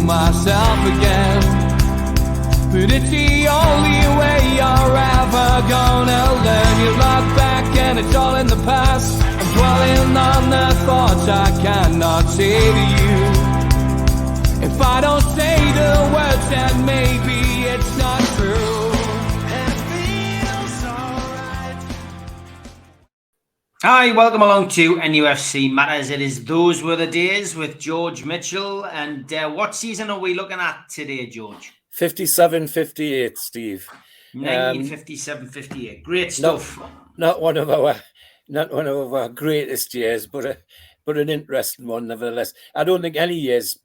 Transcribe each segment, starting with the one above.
myself again. But it's the only way you're ever gonna learn. You look back and it's all in the past. I'm dwelling on the thoughts I cannot say to you. If I don't say the words, then maybe it's not true. And it feels alright. Hi, welcome along to NUFC Matters. It is Those Were the Days with George Mitchell. And what season are we looking at today, George? 57-58, Steve. 1957-58. Great stuff. Not one of our greatest years, but an interesting one nevertheless. I don't think any year's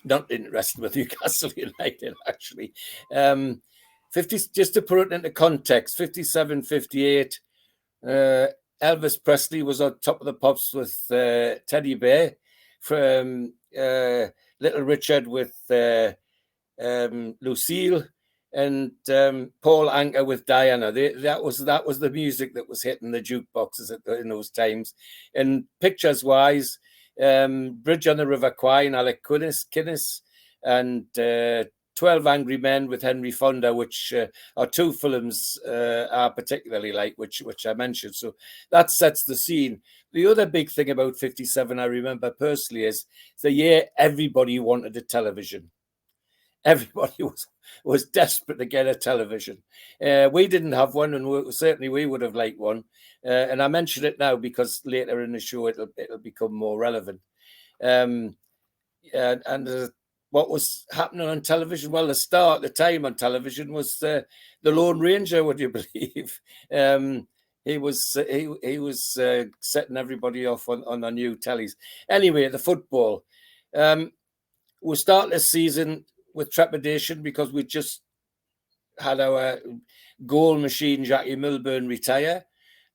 not interesting with Newcastle United, actually. Just to put it into context, 57-58, Elvis Presley was on top of the pops with Teddy Bear, from Little Richard with Lucille, and Paul Anka with Diana. That was the music that was hitting the jukeboxes in those times. And pictures wise, Bridge on the River Kwai and Alec Guinness, and 12 Angry Men with Henry Fonda, which are two films I particularly like, which I mentioned. So that sets the scene. The other big thing about 57, I remember personally, is the year everybody wanted a television. Everybody was desperate to get a television. We didn't have one, and we would have liked one. And I mention it now because later in the show it'll become more relevant. What was happening on television? Well, the time on television was the Lone Ranger. Would you believe? He was setting everybody off on the new tellies. Anyway, the football. We'll start this season with trepidation because we just had our goal machine, Jackie Milburn, retire.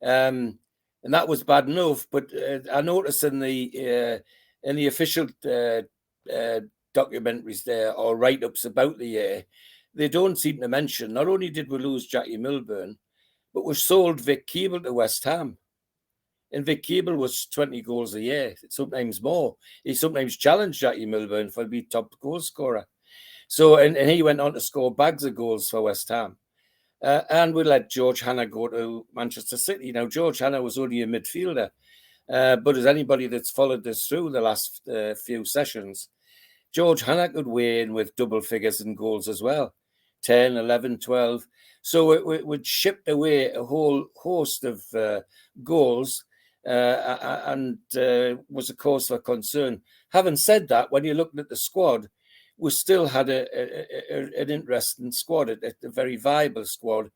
And that was bad enough. But I noticed in the official documentaries there, or write-ups about the year, they don't seem to mention, not only did we lose Jackie Milburn, but we sold Vic Keeble to West Ham. And Vic Keeble was 20 goals a year, sometimes more. He sometimes challenged Jackie Milburn for the top goal scorer. So, and he went on to score bags of goals for West Ham. And we let George Hannah go to Manchester City. Now, George Hannah was only a midfielder. But as anybody that's followed this through the last few sessions, George Hannah could weigh in with double figures in goals as well. 10, 11, 12. So we'd shipped away a whole host of goals and was a cause for concern. Having said that, when you looked at the squad, we still had an interesting squad, a very viable squad,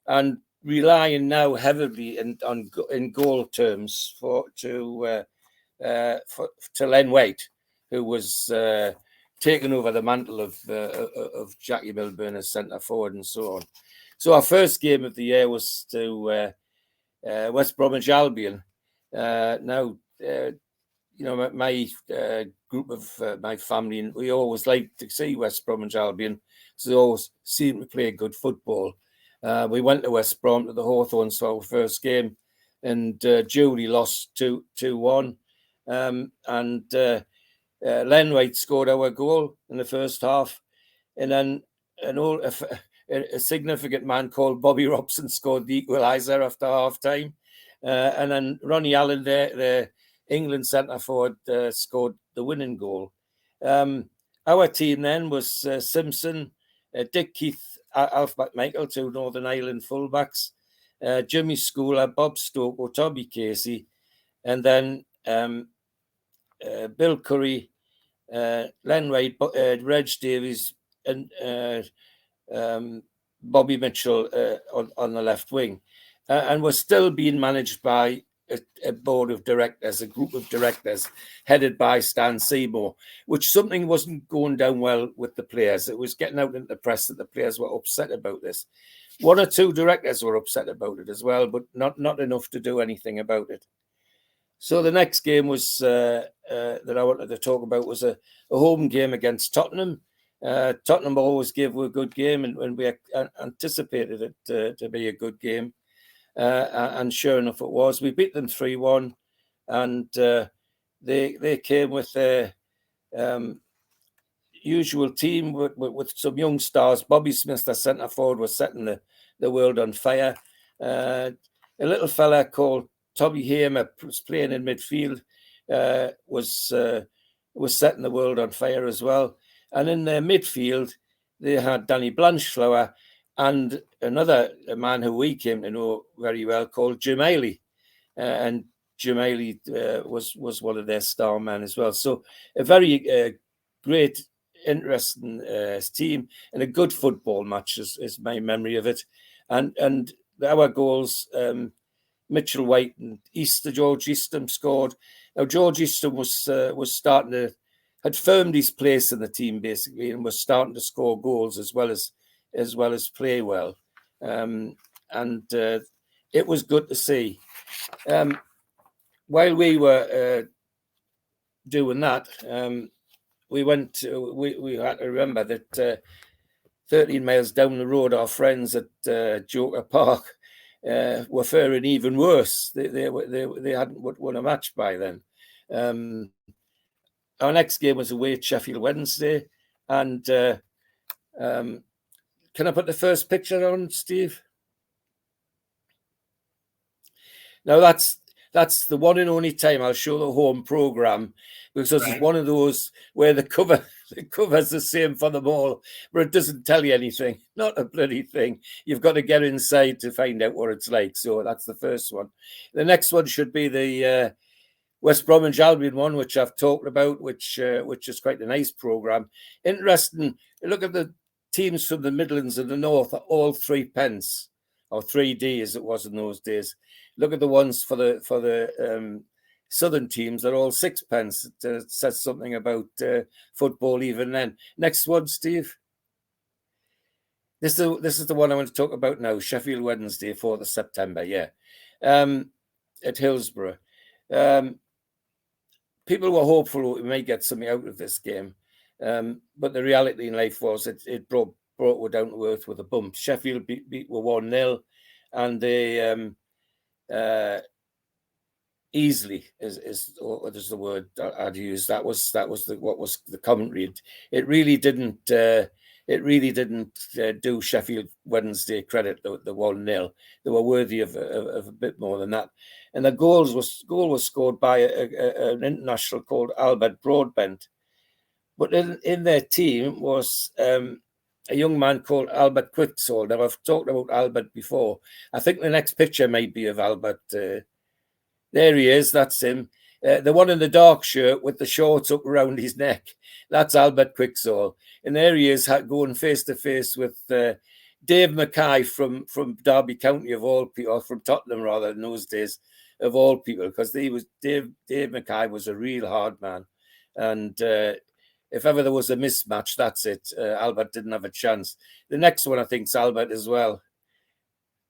and relying now heavily in goal terms to Len White, who was taking over the mantle of Jackie Milburn as centre forward and so on. So our first game of the year was to West Bromwich Albion. My group of my family, and we always liked to see West Bromwich Albion, so they always seemed to play good football. We went to West Brom to the Hawthorns for our first game, and Julie lost 2-1. Len White scored our goal in the first half, and then a significant man called Bobby Robson scored the equaliser after half time, and then Ronnie Allen, the England centre forward, scored the winning goal. Our team then was Simpson, Dick Keith, Alf McMichael, two Northern Ireland fullbacks, Jimmy Schooler, Bob Stoke, Toby Casey, and then Bill Curry, Len White, Reg Davies, and Bobby Mitchell on the left wing. And we're still being managed by a board of directors, a group of directors headed by Stan Seymour, which something wasn't going down well with the players. It was getting out in the press that the players were upset about this. One or two directors were upset about it as well, but not enough to do anything about it. So the next game was that I wanted to talk about was a home game against Tottenham. Tottenham always gave a good game, and we anticipated it to be a good game. And sure enough, it was. We beat them 3-1, and they came with usual team with some young stars. Bobby Smith, the centre forward, was setting the world on fire. A little fella called Tommy Hamer was playing in midfield, was setting the world on fire as well. And in their midfield, they had Danny Blanchflower and another man who we came to know very well called Jim Ailey. And Jim Ailey was one of their star men as well. So a very great, interesting team and a good football match is my memory of it. And our goals, Mitchell White and George Eastham scored. Now George Eastham was starting to had firmed his place in the team basically, and was starting to score goals as well as play well, and it was good to see. While we were doing that, we had to remember that 13 miles down the road, our friends at Joker Park were faring even worse. They hadn't won a match by then. Our next game was away at Sheffield Wednesday, and can I put the first picture on, Steve? Now that's the one and only time I'll show the home program, because it's one of those where the cover's the same for them all, but it doesn't tell you anything. Not a bloody thing. You've got to get inside to find out what it's like. So that's the first one. The next one should be the West Bromwich Albion one, which I've talked about, which is quite a nice program. Interesting. Look at the teams from the Midlands and the North are all 3 pence, or 3D as it was in those days. Look at the ones for the southern teams; they're all 6 pence. It says something about football even then. Next one, Steve. This is the one I want to talk about now. Sheffield Wednesday, 4th of September. Yeah, at Hillsborough. People were hopeful we might get something out of this game, but the reality in life was it brought us down to earth with a bump. Sheffield beat were 1-0, and they easily is the word I'd use. That was what was the commentary. It really didn't do Sheffield Wednesday credit. The 1-0, they were worthy of a bit more than that. And the goal was scored by an international called Albert Broadbent. But in their team was a young man called Albert Quicksall. Now, I've talked about Albert before. I think the next picture might be of Albert. There he is. That's him. The one in the dark shirt with the shorts up around his neck. That's Albert Quicksall. And there he is going face to face with Dave Mackay from Derby County of all people, or from Tottenham rather in those days of all people, because Dave Mackay was a real hard man. And if ever there was a mismatch, that's it. Albert didn't have a chance. The next one, I think, is Albert as well.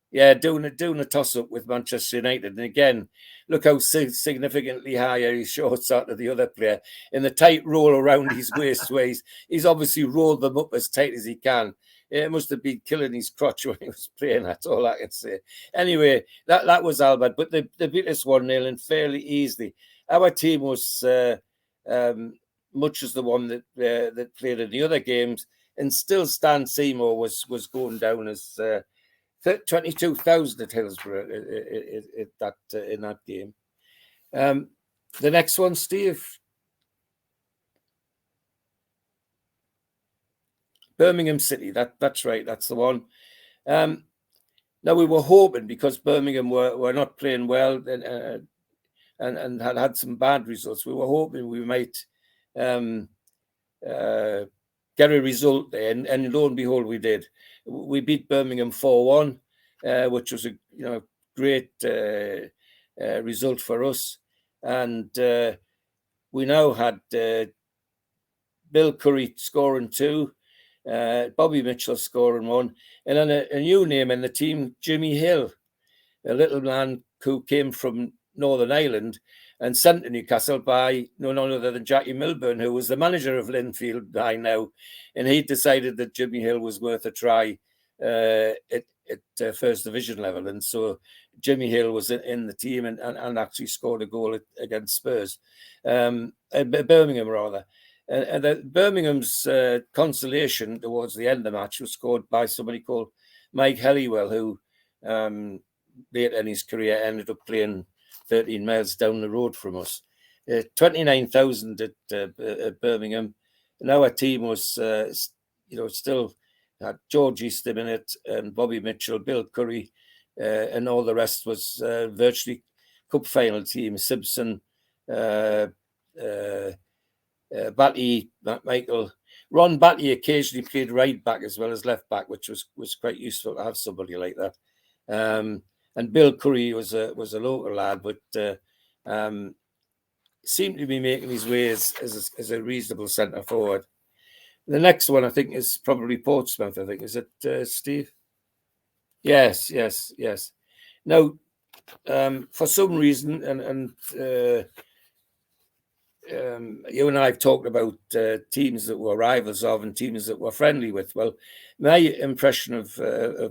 Yeah, doing a toss-up with Manchester United. And again, look how significantly higher his shorts are to the other player. In the tight roll around his waist, where he's obviously rolled them up as tight as he can. It must have been killing his crotch when he was playing. That's all I can say. Anyway, that was Albert. But they beat us 1-0 and fairly easily. Our team was much as the one that played in the other games. And still Stan Seymour was going down as... 22,000 at Hillsborough in that game. The next one, Steve. Birmingham City. That's right. That's the one. Now we were hoping, because Birmingham were not playing well and had some bad results. We were hoping we might get a result there, and lo and behold, we did. We beat Birmingham 4-1, which was a great result for us. And we now had Bill Curry scoring 2, Bobby Mitchell scoring 1, and then a new name in the team, Jimmy Hill, a little man who came from Northern Ireland and sent to Newcastle by none other than Jackie Milburn, who was the manager of Linfield by now. And he decided that Jimmy Hill was worth a try at first division level. And so Jimmy Hill was in the team and actually scored a goal against Spurs, Birmingham rather. And Birmingham's consolation towards the end of the match was scored by somebody called Mike Helliwell, who later in his career ended up playing 13 miles down the road from us. 29,000 at Birmingham. And our team was, still had George Eastham in it, and Bobby Mitchell, Bill Curry, and all the rest was virtually cup final team. Simpson, Batty, Michael, Ron Batty occasionally played right back as well as left back, which was quite useful to have somebody like that. And Bill Curry was a local lad, but seemed to be making his way as a reasonable centre forward. The next one, I think, is probably Portsmouth. I think, is it Steve? Yes. Now, for some reason, and you and I have talked about teams that were rivals of and teams that were friendly with. Well, my impression of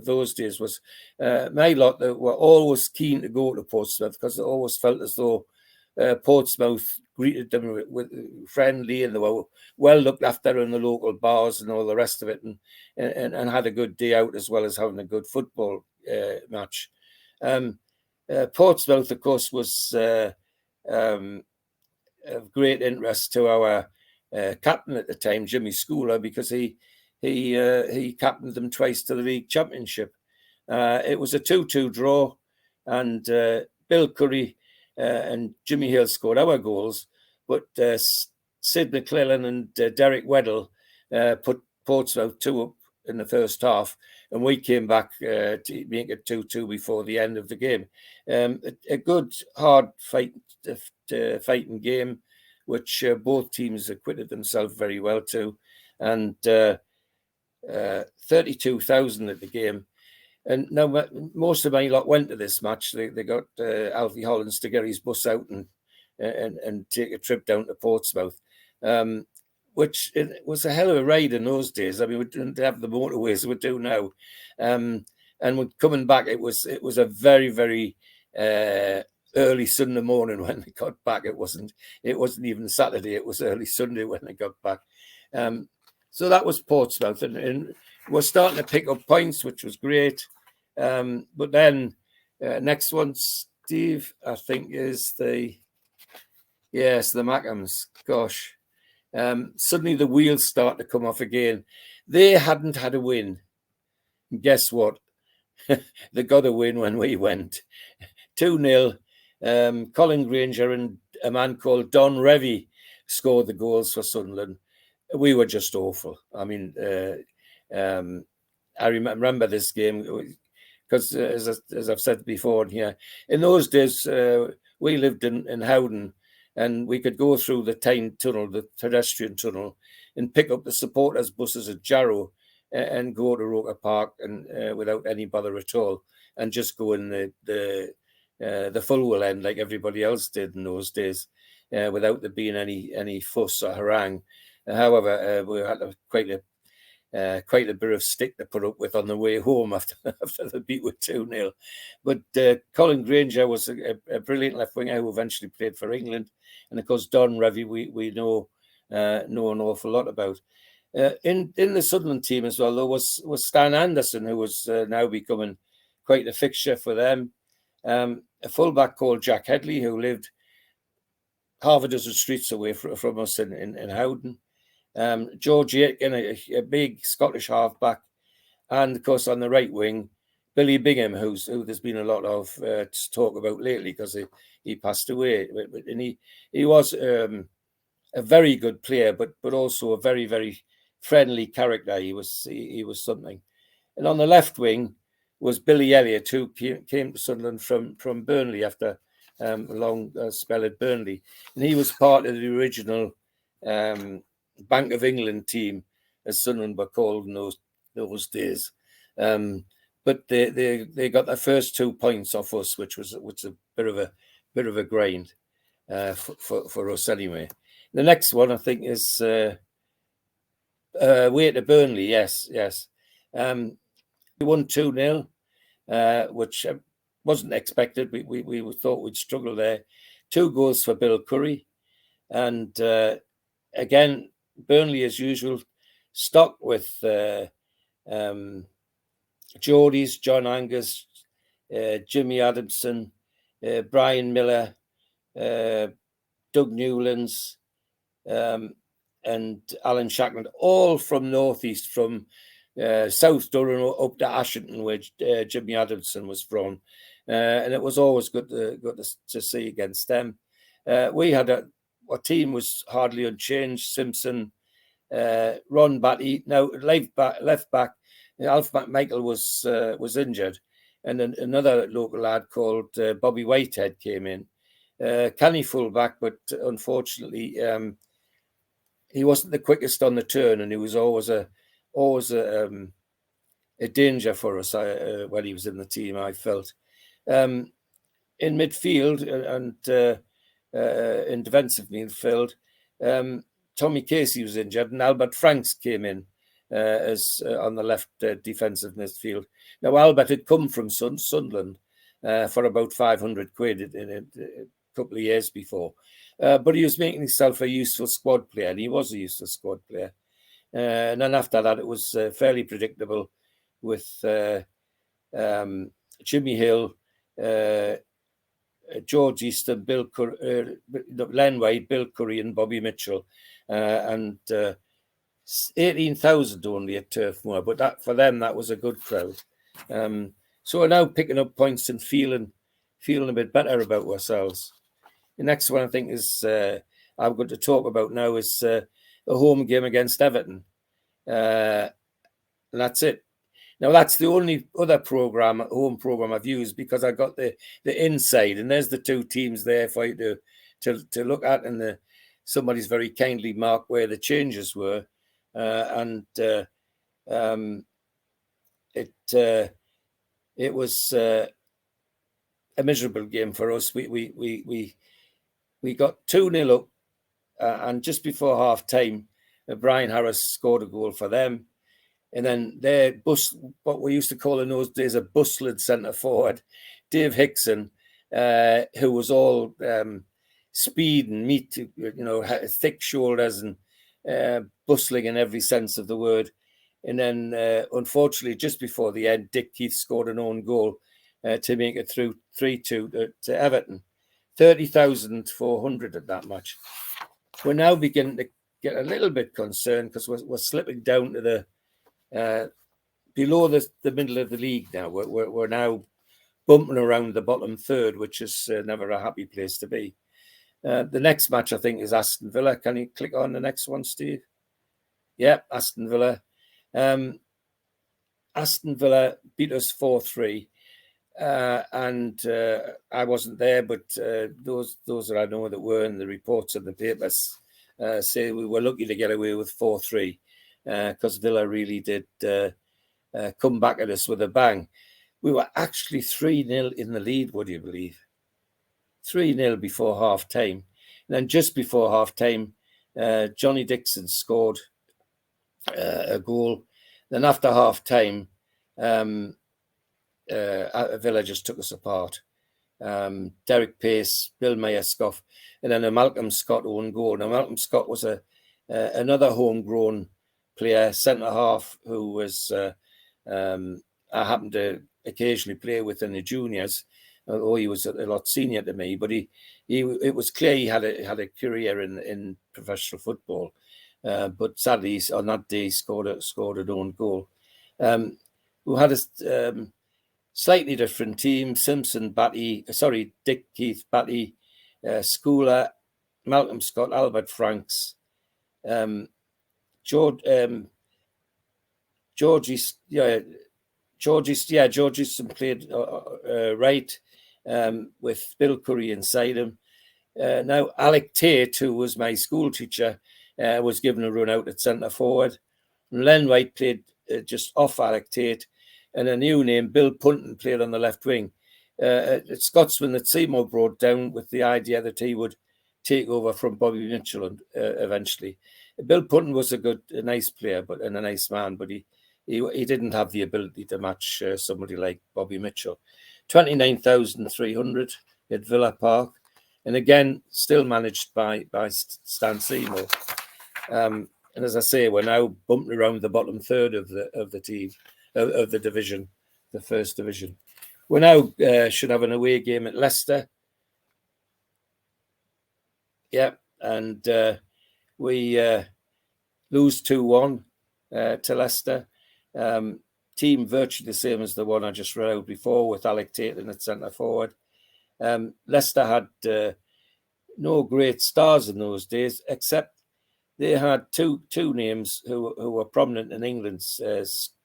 those days was my lot that were always keen to go to Portsmouth because they always felt as though Portsmouth greeted them with friendly, and they were well looked after in the local bars and all the rest of it, and had a good day out as well as having a good football match. Portsmouth, of course, was of great interest to our captain at the time, Jimmy Schooler, because he captained them twice to the league championship. It was a 2-2 draw, and Bill Curry and Jimmy Hill scored our goals, but Sid McClellan and Derek Weddell put Portsmouth 2 up in the first half, and we came back to make it 2-2 before the end of the game. A good, hard fighting game, which both teams acquitted themselves very well to, and 32,000 at the game. And now most of my lot went to this match. They got Alfie Hollins to get his bus out and take a trip down to Portsmouth, which it was a hell of a ride in those days. I mean, we didn't have the motorways we do now. And when coming back, it was a very, very early Sunday morning when they got back. It wasn't even Saturday. It was early Sunday when they got back. So that was Portsmouth, and we're starting to pick up points, which was great. But then next one, Steve, I think is the Mackhams. Gosh, suddenly the wheels start to come off again. They hadn't had a win. Guess what? They got a win when we went 2-0. Colin Granger and a man called Don Revy scored the goals for Sunderland. We were just awful. I mean, I remember this game because, as I've said before here, in those days, we lived in Howden, and we could go through the Tyne Tunnel, the pedestrian tunnel, and pick up the supporters' buses at Jarrow and go to Roker Park and without any bother at all, and just go in the Fulwell end like everybody else did in those days, without there being any fuss or harangue. However, we had quite a bit of stick to put up with on the way home after the beat with 2-0. But Colin Granger was a brilliant left winger who eventually played for England, and of course Don Revy we know an awful lot about. In the Sunderland team as well, there was Stan Anderson, who was now becoming quite a fixture for them. A fullback called Jack Headley, who lived half a dozen streets away from us in Howden. George Aitken, a big Scottish halfback, and of course on the right wing, Billy Bingham, who there's been a lot of talk about lately because he passed away, and he was a very good player, but also a very, very friendly character. He was something. And on the left wing was Billy Elliott, who came to Sunderland from Burnley after a long spell at Burnley, and he was part of the original Bank of England team, as Sunderland were called in those days. But they got their first 2 points off us, which was a bit of a grind for us anyway. The next one I think is away to Burnley. Yes. We won 2-0, which wasn't expected. We thought we'd struggle there. 2 goals for Bill Curry, and again, Burnley, as usual, stocked with Geordies, John Angus, Jimmy Adamson, Brian Miller, Doug Newlands, and Alan Shackland, all from northeast, from South Durham up to Ashington, where Jimmy Adamson was from, and it was always good to see against them. We had our team was hardly unchanged. Simpson, Ron Batty, now left back. Alf McMichael was injured, and then another local lad called Bobby Whitehead came in. Canny fullback, but unfortunately he wasn't the quickest on the turn, and he was always a danger for us when he was in the team, I felt. In midfield and in defensive midfield, Tommy Casey was injured, and Albert Franks came in as on the left defensive midfield. Now, Albert had come from Sunderland for about 500 quid in a couple of years before, but he was making himself a useful squad player, and he was a useful squad player. And then after that, it was fairly predictable with Jimmy Hill, George Easton, Len White, Bill Curry, and Bobby Mitchell, and 18,000 only at Turf Moor, but that for them that was a good crowd. So we're now picking up points and feeling a bit better about ourselves. The next one I think is I'm going to talk about now is a home game against Everton, and that's it. Now that's the only other home program I've used, because I got the inside, and there's the two teams there for you to look at, and somebody's very kindly marked where the changes were, and it was a miserable game for us. We got 2-0 up, and just before half time, Brian Harris scored a goal for them. And then what we used to call in those days a bustling centre forward, Dave Hickson, who was all speed and meat, thick shoulders and bustling in every sense of the word. And then, unfortunately, just before the end, Dick Keith scored an own goal to make it through 3-2 to Everton. 30,400 at that match. We're now beginning to get a little bit concerned, because we're slipping down to the below the middle of the league now. We're now bumping around the bottom third, which is never a happy place to be. The next match, I think, is Aston Villa. Can you click on the next one, Steve? Yeah, Aston Villa. Aston Villa beat us 4-3. And I wasn't there, but those that I know that were in the reports in the papers say we were lucky to get away with 4-3. Because Villa really did come back at us with a bang. We were actually 3-0 in the lead, would you believe? 3-0 before half-time. And then just before half-time, Johnny Dixon scored a goal. Then after half-time, Villa just took us apart. Derek Pace, Bill Mayer scoff, and then a Malcolm Scott own goal. Now, Malcolm Scott was another homegrown player, centre half, who was I happened to occasionally play with in the juniors, although he was a lot senior to me. But it was clear he had a career in professional football. But sadly, on that day, he scored an own goal. We had a slightly different team: Simpson, Dick Keith, Batty, Schooler, Malcolm Scott, Albert Franks. George Easton played right with Bill Curry inside him. Now, Alec Tate, who was my school teacher, was given a run out at centre forward. And Len White played just off Alec Tate, and a new name, Bill Punton, played on the left wing. A Scotsman that Seymour brought down with the idea that he would take over from Bobby Mitchell eventually. Bill Punton was a nice player, and a nice man, but he didn't have the ability to match somebody like Bobby Mitchell. 29,300 at Villa Park, and again still managed by Stan Seymour. And as I say, we're now bumping around the bottom third of the team of the division, the first division. We now should have an away game at Leicester. Yeah, and we lose 2-1 to Leicester. Team virtually the same as the one I just read out before, with Alec Tatum at centre forward. Leicester had no great stars in those days, except they had two names who were prominent in England's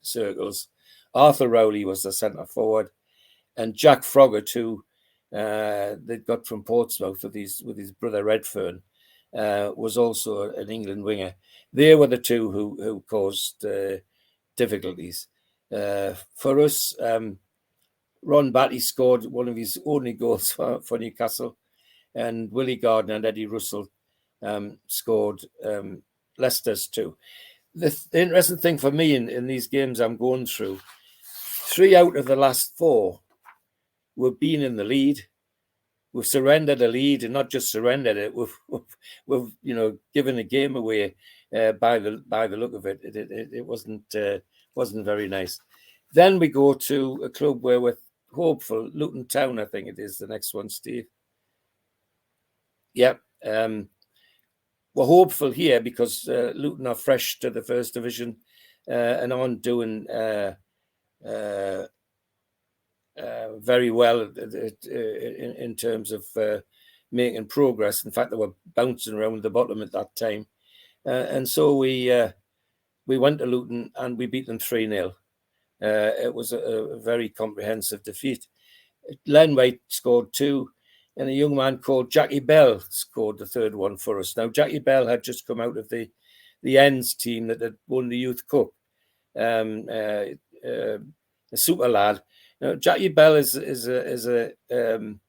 circles. Arthur Rowley was the centre forward, and Jack Froggatt, who they got from Portsmouth with his brother Redfern, was also an England winger. They were the two who caused difficulties for us. Ron Batty scored one of his only goals for Newcastle, and Willie Gardner and Eddie Russell scored Leicester's two. The interesting thing for me in these games I'm going through, 3 out of the last 4 we've been in the lead. We've surrendered a lead, and not just surrendered it. We've given a game away by the look of it. It wasn't very nice. Then we go to a club where we're hopeful. Luton Town, I think it is the next one, Steve. Yep. We're hopeful here because Luton are fresh to the first division and aren't doing very well in terms of making progress. In fact, they were bouncing around the bottom at that time. And so we went to Luton and we beat them 3-0. It was a very comprehensive defeat. Len White scored 2. And a young man called Jackie Bell scored the third one for us. Now, Jackie Bell had just come out of the Ends team that had won the Youth Cup, a super lad. Now, Jackie Bell is an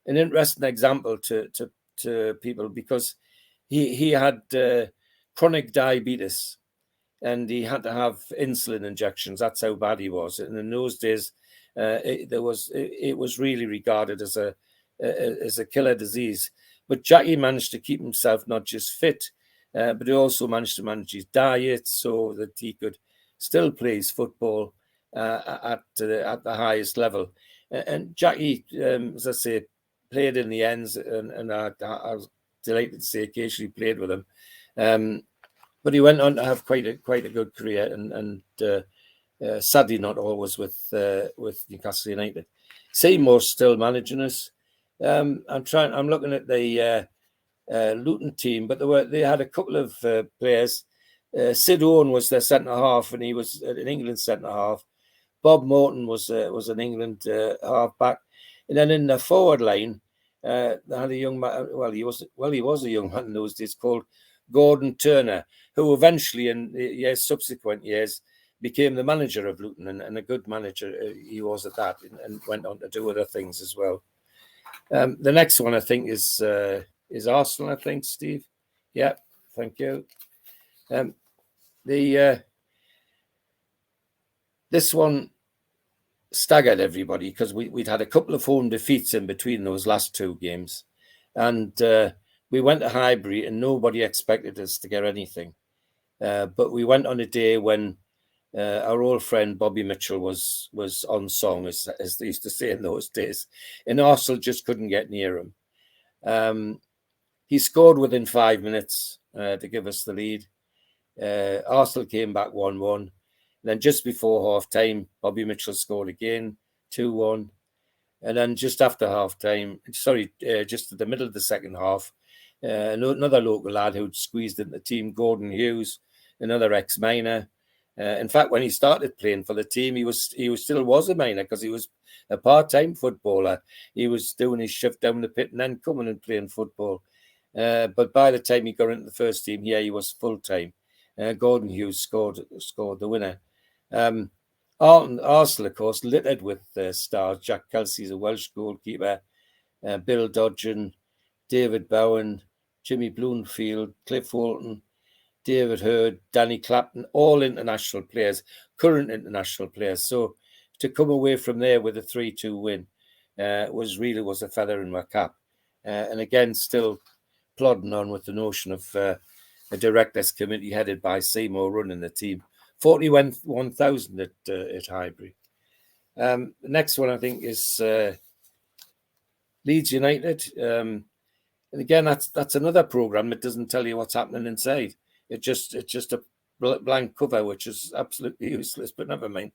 interesting example to people because he had chronic diabetes and he had to have insulin injections. That's how bad he was. And in those days, it was really regarded as a killer disease. But Jackie managed to keep himself not just fit, but he also managed to manage his diet so that he could still play his football at the highest level. And Jackie, as I say, played in the Ends, and I was delighted to say occasionally played with him. But he went on to have quite a good career, and sadly not always with Newcastle United. Seymour's still managing us. I'm looking at the Luton team, but they had a couple of players. Sid Owen was their centre half, and he was an England centre half. Bob Morton was an England half back, and then in the forward line, they had a young man. Well, he was a young man in those days called Gordon Turner, who eventually in subsequent years became the manager of Luton, and a good manager he was at that, and went on to do other things as well. The next one I think is Arsenal. I think, Steve. Yeah, thank you. This one staggered everybody because we'd had a couple of home defeats in between those last 2 games, and we went to Highbury and nobody expected us to get anything. But we went on a day when our old friend Bobby Mitchell was on song, as they used to say in those days, and Arsenal just couldn't get near him. He scored within 5 minutes to give us the lead. Arsenal came back 1-1. Then just before half time, Bobby Mitchell scored again, 2-1. And then just after half time, just at the middle of the second half, another local lad who'd squeezed into the team, Gordon Hughes, another ex-minor. In fact, when he started playing for the team, he still was a minor because he was a part-time footballer. He was doing his shift down the pit and then coming and playing football. But by the time he got into the first team, he was full-time. Gordon Hughes scored the winner. Arsenal, of course, littered with stars. Jack Kelsey's a Welsh goalkeeper. Bill Dodgen, David Bowen, Jimmy Bloomfield, Cliff Walton, David Hurd, Danny Clapton, all international players, current international players. So to come away from there with a 3-2 win was a feather in my cap. And again, still plodding on with the notion of a directors committee headed by Seymour running the team. 41,000 at Highbury. The next one I think is Leeds United. And again, that's another program that doesn't tell you what's happening inside. It's just a blank cover, which is absolutely useless. But never mind.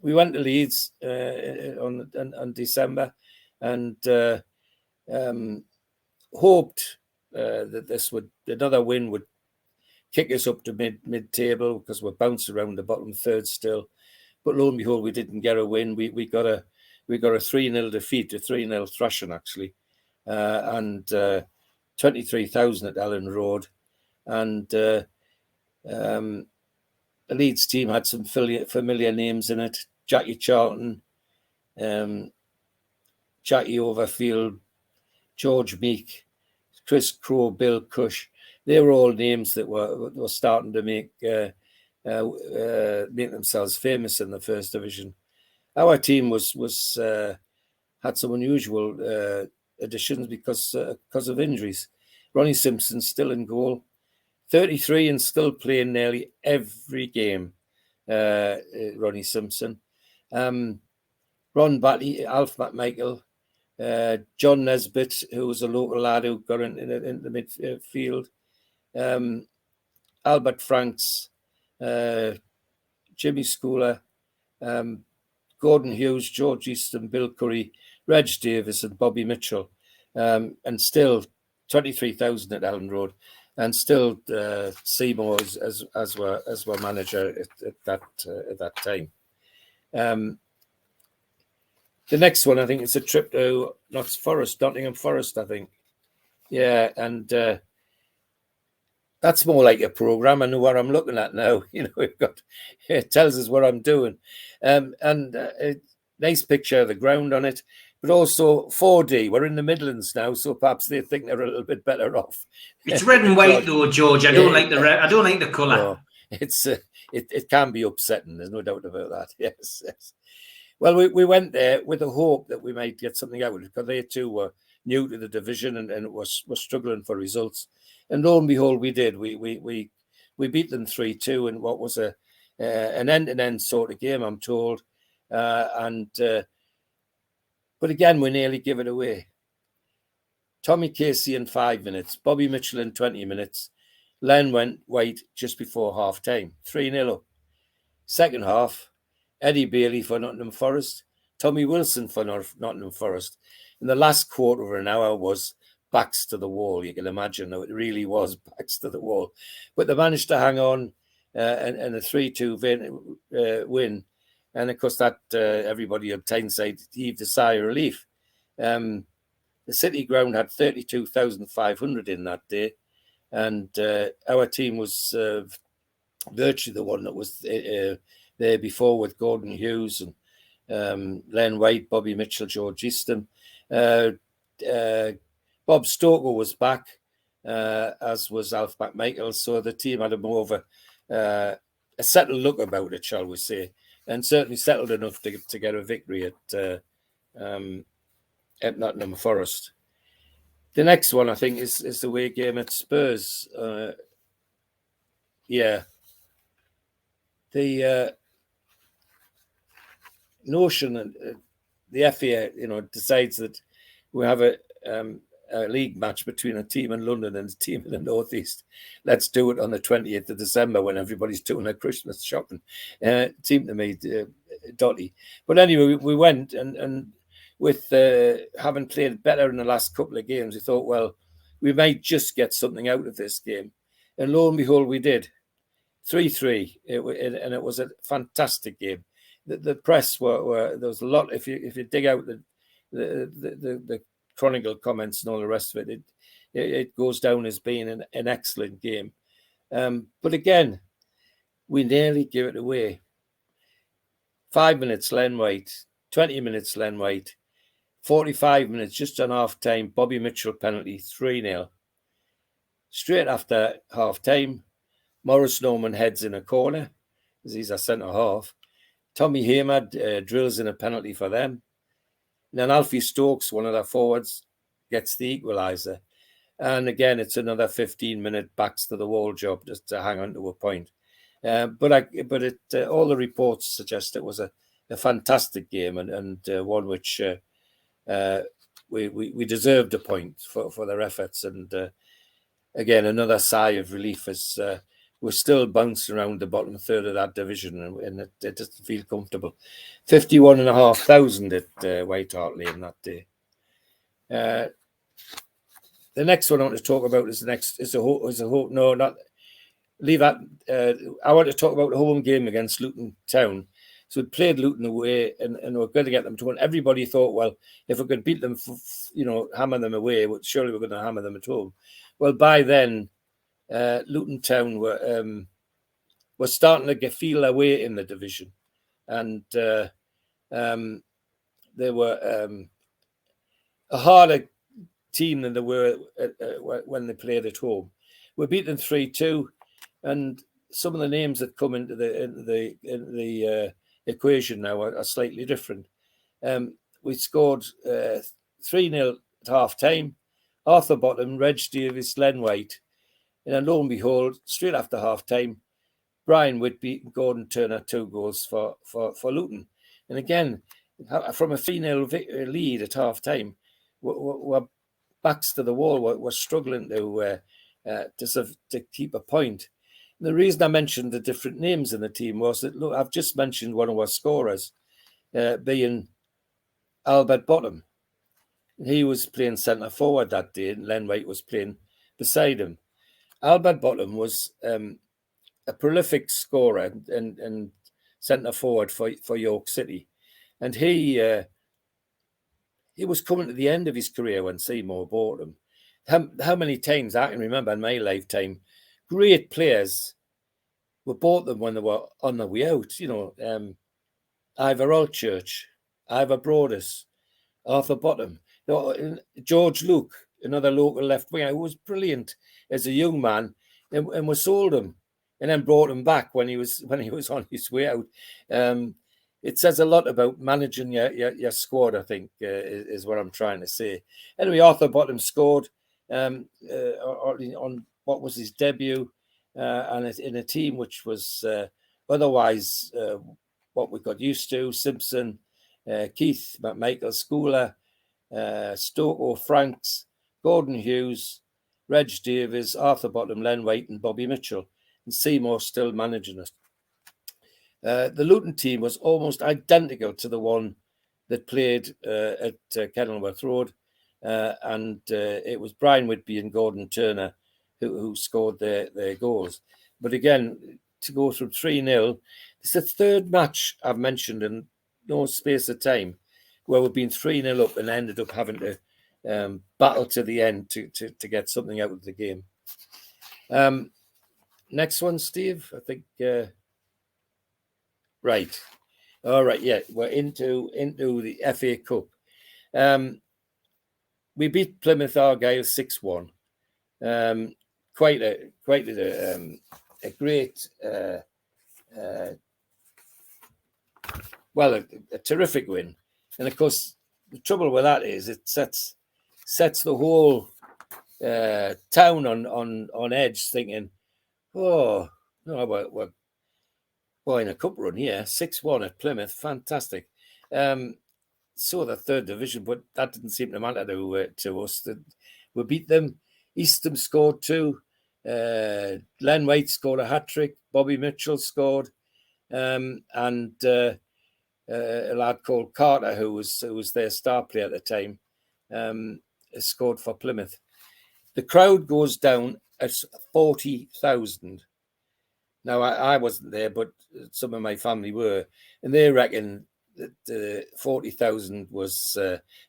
We went to Leeds on December, and hoped that another win would kick us up to mid-table, because we're bouncing around the bottom third still. But lo and behold, we didn't get a win. We got a 3-0 defeat, a 3-0 thrashing actually, and 23,000 at Ellen Road, and the Leeds team had some familiar names in it: Jackie Charlton, Jackie Overfield, George Meek, Chris Crowe, Bill Cush. They were all names that were starting to make themselves famous in the First Division. Our team had some unusual additions because of injuries. Ronnie Simpson still in goal, 33 and still playing nearly every game. Ronnie Simpson, Ron Batty, Alf McMichael, John Nesbitt, who was a local lad who got in the midfield, Albert Franks, Jimmy Schooler, Gordon Hughes, George Easton, Bill Curry, Reg Davis, and Bobby Mitchell, and still 23,000 at Ellen Road, and still Seymour as were manager at that time. The next one, I think, is a trip to Nottingham Forest, I think. Yeah, and that's more like a program. I know what I'm looking at now. It tells us what I'm doing. And a nice picture of the ground on it, but also 4D. We're in the Midlands now, so perhaps they think they're a little bit better off. It's red and white though, George. I don't like the red. I don't like the colour. No, it can be upsetting. There's no doubt about that. Yes. Well, we went there with the hope that we might get something out of it, because they too were new to the division and were struggling for results. And lo and behold, we did. We beat them 3-2 in what was an end-to-end sort of game, I'm told. But again, we nearly give it away. Tommy Casey in 5 minutes, Bobby Mitchell in 20 minutes. Len went white just before half-time, 3-0 up. Second half, Eddie Bailey for Nottingham Forest, Tommy Wilson for Nottingham Forest. And the last quarter of an hour was backs to the wall. You can imagine it really was backs to the wall. But they managed to hang on and a 3-2 win. And of course, that everybody at Tyneside heaved a sigh of relief. The City ground had 32,500 in that day. And our team was virtually the one that was there before, with Gordon Hughes and Len White, Bobby Mitchell, George Easton. Bob Stoker was back, as was Alf McMichael. So the team had a more of a settled look about it, shall we say, and certainly settled enough to get a victory at Nottingham Forest. The next one, I think, is the away game at Spurs. The notion that the FA, decides that we have a league match between a team in London and a team in the Northeast. Let's do it on the 20th of December when everybody's doing their Christmas shopping. Seemed to me dotty. But anyway, we went, and with having played better in the last couple of games, we thought, well, we might just get something out of this game. And lo and behold, we did. 3-3, and it was a fantastic game. The press were there was a lot. If you dig out the Chronicle comments and all the rest of it, it goes down as being an excellent game. But again, we nearly give it away. 5 minutes, Len White. 20 minutes, Len White. 45 minutes, just on half time, Bobby Mitchell penalty, 3-0. Straight after half time, Morris Norman heads in a corner, as he's a centre half. Tommy Hamad drills in a penalty for them. And then Alfie Stokes, one of their forwards, gets the equaliser. And again, it's another 15-minute backs to the wall job just to hang on to a point. But all the reports suggest it was a fantastic game and one which we deserved a point for their efforts. And again, another sigh of relief as we're still bouncing around the bottom third of that division, and it doesn't feel comfortable. 51,500 at White Hart Lane that day. The next one I want to talk about is leave that. I want to talk about the home game against Luton Town. So we played Luton away, and we're going to get them to win. Everybody thought, well, if we could beat them, hammer them away, surely we're going to hammer them at home. Well, by then, Luton Town were starting to feel their way in the division, and they were a harder team than they were when they played at home. We beat them 3-2, and some of the names that come into the equation now are slightly different. We scored 3-0 at half time. Arthur Bottom, Reg Davis, Len White, and then lo and behold, straight after half time, Brian Whitby and Gordon Turner 2 goals for Luton. And again, from a 3-0 lead at half time, we're backs to the wall. We're struggling to keep a point. And the reason I mentioned the different names in the team was that, look, I've just mentioned one of our scorers being Albert Bottom. He was playing centre forward that day, and Len White was playing beside him. Albert Bottom was a prolific scorer and centre forward for York City, and he was coming to the end of his career when Seymour bought him. How many times I can remember in my lifetime, great players were bought them when they were on their way out. Ivor Allchurch, Ivor Broadus, Arthur Bottom, George Luke, another local left winger who was brilliant as a young man, and we sold him and then brought him back when he was on his way out. It says a lot about managing your squad, I think, is what I'm trying to say. Anyway, Arthur Bottom scored on what was his debut, and in a team which was otherwise what we got used to: Simpson, Keith, McMichael, Schooler, Stoko, Franks, Gordon Hughes, Reg Davies, Arthur Bottom, Len White, and Bobby Mitchell, and Seymour still managing it. The Luton team was almost identical to the one that played at Kenilworth Road, and it was Brian Whitby and Gordon Turner who scored their goals. But again, to go through 3-0, it's the third match I've mentioned in no space of time where we've been 3-0 up and ended up having to battle to the end to get something out of the game. Next one, Steve, I think. Right. All right. Yeah, we're into the FA Cup. We beat Plymouth Argyle 6-1. Quite a great, a terrific win. And of course, the trouble with that is it sets the whole town on edge, thinking, oh no, we're in a cup run here, 6-1 at Plymouth, fantastic. So the third division, but that didn't seem to matter to us. We beat them. Eastham scored 2. Len White scored a hat-trick. Bobby Mitchell scored. And a lad called Carter, who was their star player at the time, scored for Plymouth. The crowd goes down at 40,000. Now, I wasn't there, but some of my family were, and they reckon that 40,000 was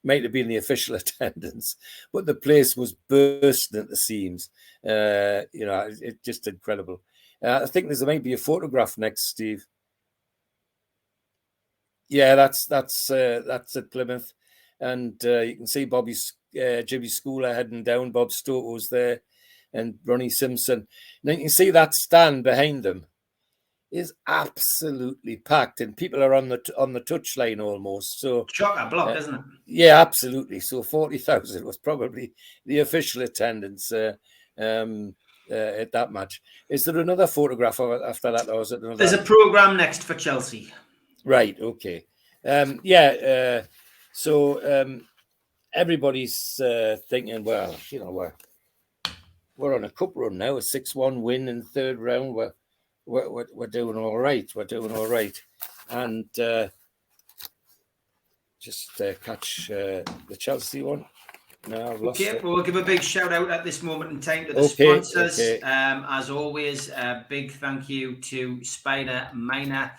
might have been the official attendance, but the place was bursting at the seams. It's just incredible. I think there might be a photograph next, Steve. Yeah, that's at Plymouth, and you can see Jimmy Schooler heading down. Bob Stoko's there, and Ronnie Simpson. Now you can see that stand behind them. is absolutely packed, and people are on the touchline almost. So chock-a-block, isn't it? Yeah, absolutely. So 40,000 was probably the official attendance at that match. Is there another photograph of it after that, or is it another? There's a programme next for Chelsea. Right. Okay. So everybody's thinking, well, we're on a cup run now, a 6-1 win in the third round. We're doing all right. We're doing all right, and just catch the Chelsea one. No, I've lost it. Well, we'll give a big shout out at this moment in time to the sponsors. Okay. As always, a big thank you to Spider Miner.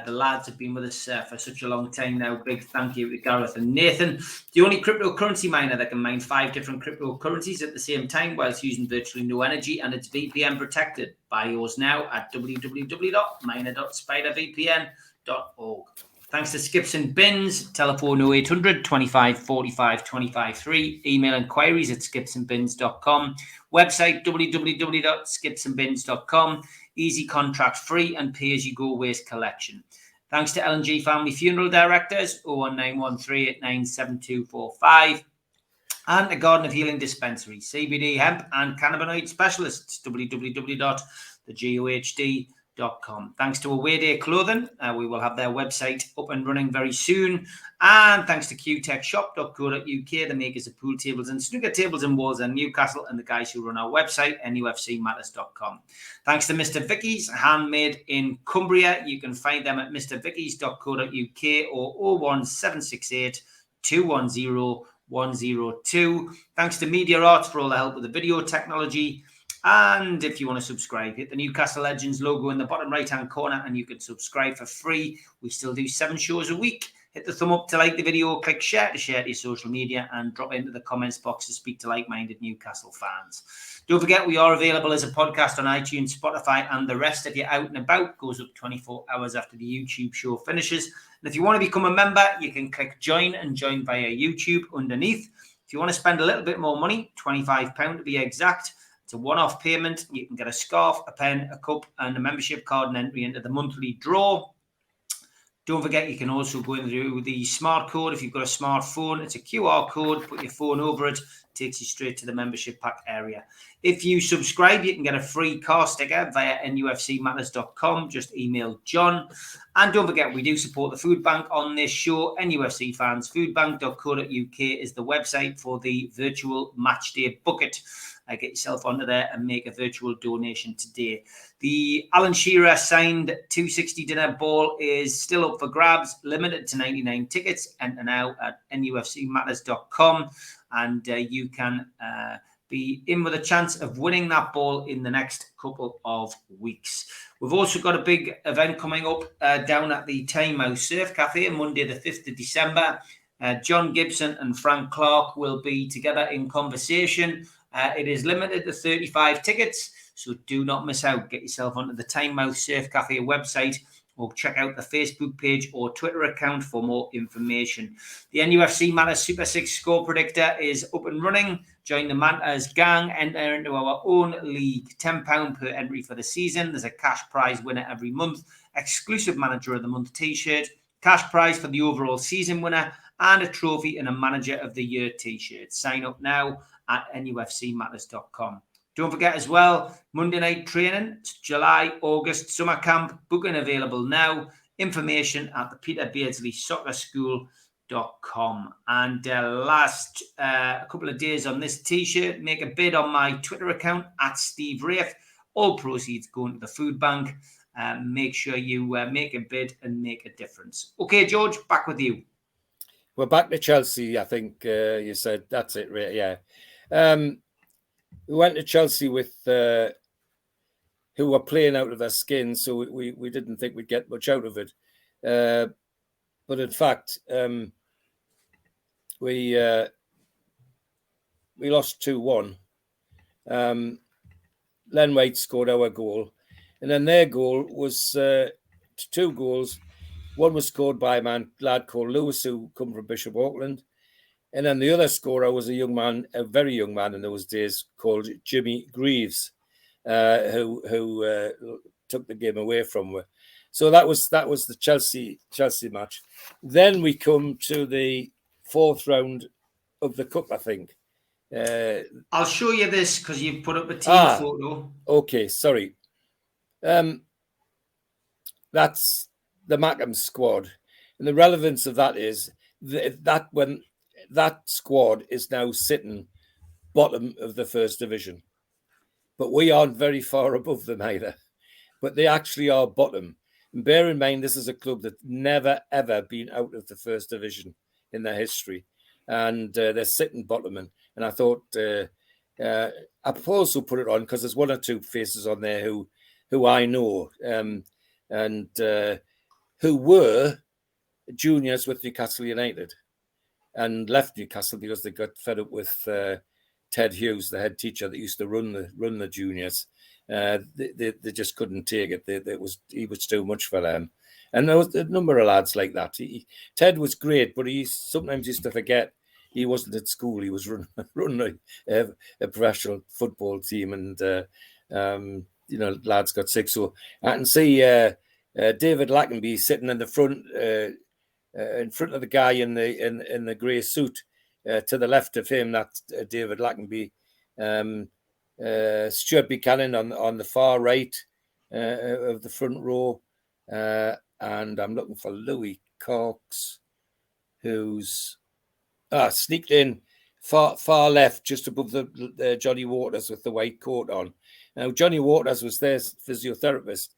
The lads have been with us for such a long time now. Big thank you to Gareth and Nathan. The only cryptocurrency miner that can mine 5 different cryptocurrencies at the same time whilst using virtually no energy, and it's VPN protected. Buy yours now at www.miner.spidervpn.org. Thanks to Skips and Bins, telephone 0800 25 45 25 3, email inquiries at skipsandbins.com, website www.skipsandbins.com, easy contract free and pay-as-you-go waste collection. Thanks to L&G Family Funeral Directors, 01913897245, and the Garden of Healing Dispensary, CBD, hemp and cannabinoid specialists, www.thegohd.com. Thanks to Away Day Clothing, we will have their website up and running very soon. And thanks to qtechshop.co.uk, the makers of pool tables and snooker tables and walls in Newcastle, and the guys who run our website, NUFCmatters.com. Thanks to Mr. Vicky's, handmade in Cumbria. You can find them at mrvickys.co.uk or 01768 210 102. Thanks to Media Arts for all the help with the video technology. And if you want to subscribe, hit the Newcastle Legends logo in the bottom right-hand corner and you can subscribe for free. We still do 7 shows a week. Hit the thumb up to like the video, click share to share to your social media, and drop into the comments box to speak to like-minded Newcastle fans. Don't forget, we are available as a podcast on iTunes, Spotify, and the rest. If you're out and about, goes up 24 hours after the YouTube show finishes. And if you want to become a member, you can click join and join via YouTube underneath. If you want to spend a little bit more money, £25 to be exact, it's a one-off payment. You can get a scarf, a pen, a cup, and a membership card and entry into the monthly draw. Don't forget, you can also go in through the smart code. If you've got a smartphone, it's a QR code. Put your phone over it. Takes you straight to the membership pack area. If you subscribe, you can get a free car sticker via NUFCmatters.com. Just email John. And don't forget, we do support the food bank on this show. NUFC fans, foodbank.co.uk is the website for the virtual matchday bucket. Get yourself onto there and make a virtual donation today. The Alan Shearer signed 260 dinner ball is still up for grabs, limited to 99 tickets. Enter now at NUFCmatters.com, and you can be in with a chance of winning that ball in the next couple of weeks. We've also got a big event coming up down at the Tynemouth Surf Cafe on Monday the 5th of December. John Gibson and Frank Clark will be together in conversation. It is limited to 35 tickets, so do not miss out. Get yourself onto the Tynemouth Surf Cafe website or check out the Facebook page or Twitter account for more information. The NUFC Matters Super 6 score predictor is up and running. Join the Matters gang, enter into our own league. £10 per entry for the season. There's a cash prize winner every month, exclusive Manager of the Month t-shirt, cash prize for the overall season winner, and a trophy and a Manager of the Year t-shirt. Sign up now at NUFCmatters.com. Don't forget as well, Monday night training, July, August, summer camp, booking available now. Information at the Peter Beardsley Soccer School.com. And last couple of days on this t-shirt, make a bid on my Twitter account at Steve Wraith. All proceeds going to the food bank. Make sure you make a bid and make a difference. Okay, George, back with you. We're back to Chelsea, I think you said. That's it, right? Yeah. We went to Chelsea with who were playing out of their skin, so we didn't think we'd get much out of it. But in fact, we lost 2-1. Len White scored our goal, and then their goal was 2 goals. One was scored by a lad called Lewis, who come from Bishop Auckland. And then the other scorer was a young man, a very young man in those days, called Jimmy Greaves, who took the game away from her. So that was the Chelsea match. Then we come to the fourth round of the cup, I think. I'll show you this because you've put up a team photo. Okay, sorry. That's the Mackham squad, and the relevance of that is that when that squad is now sitting bottom of the first division, but we aren't very far above them either. But they actually are bottom. And bear in mind, this is a club that's never ever been out of the first division in their history, and they're sitting bottom. And I thought I've also put it on because there's one or two faces on there who I know and who were juniors with Newcastle United and left Newcastle because they got fed up with Ted Hughes, the head teacher that used to run the juniors. They just couldn't take it. He was too much for them. And there was a number of lads like that. Ted was great, but he sometimes used to forget he wasn't at school. He was running a professional football team, and lads got sick. So I can see David Lackenby sitting in the front, in front of the guy in the grey suit. To the left of him, that's David Lackenby. Stuart Buchanan on the far right of the front row, and I'm looking for Louis Cox, who's sneaked in far left, just above the Johnny Waters with the white coat on. Now, Johnny Waters was their physiotherapist,